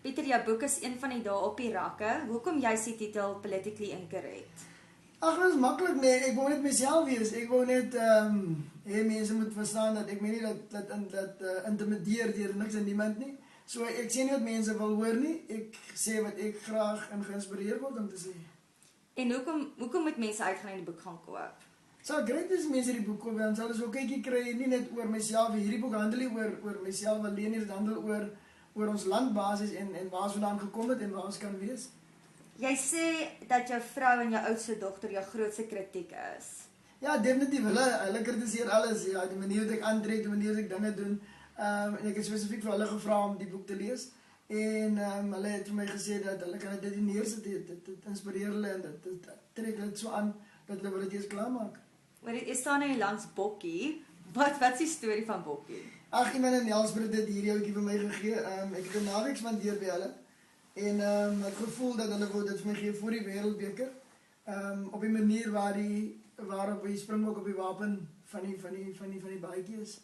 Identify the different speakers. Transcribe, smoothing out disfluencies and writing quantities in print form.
Speaker 1: Pieter, jou boek is een van die dae op die rakke. Hoekom jy die titel Politically Incorrect?
Speaker 2: Ag, dit is maklik nee, ek wou net myself wees. Ek wou net mense moet verstaan dat ek nie dat intimideer deur niks en niemand nie. So ek sê nie wat mense wil hoor nie. Ek sê wat ek graag en geïnspireer word om te sê.
Speaker 1: En hoekom moet mense uitgaan en die boek gaan koop?
Speaker 2: So great is mense die boek koop, dan sal hulle so kykie kry nie net oor myself. Hierdie boek handel nie oor myself alleen nie, dit handel oor ons landbasis en waar ons vandaan gekom het en waar ons kan wees.
Speaker 1: Jy sê dat jou vrou en jou oudste dogter jou grootste kritiek is.
Speaker 2: Ja, definitief. Hulle kritiseer alles. Ja, die manier wat ek aantrek, die manier wat ek dinge doen. En ek het spesifiek vir hulle gevra om die boek te lees. En hulle het vir my gesê dat hulle kan dit nie neersit, dit inspireer hulle en dit trek hulle so aan dat hulle wil dit eers klaarmaak.
Speaker 1: Maar jy staan nou langs Bokkie. Wat is die storie van Bokkie?
Speaker 2: Ag, iemand in Nelspruit het hierdie ouetjie vir my gegee. Ek het 'n naweek spandeer by hulle. En het gevoel dat hulle wou dit vir my gee voor die wêreldbeker. Op die manier waarop die springbok op die wapen van die baadjie is.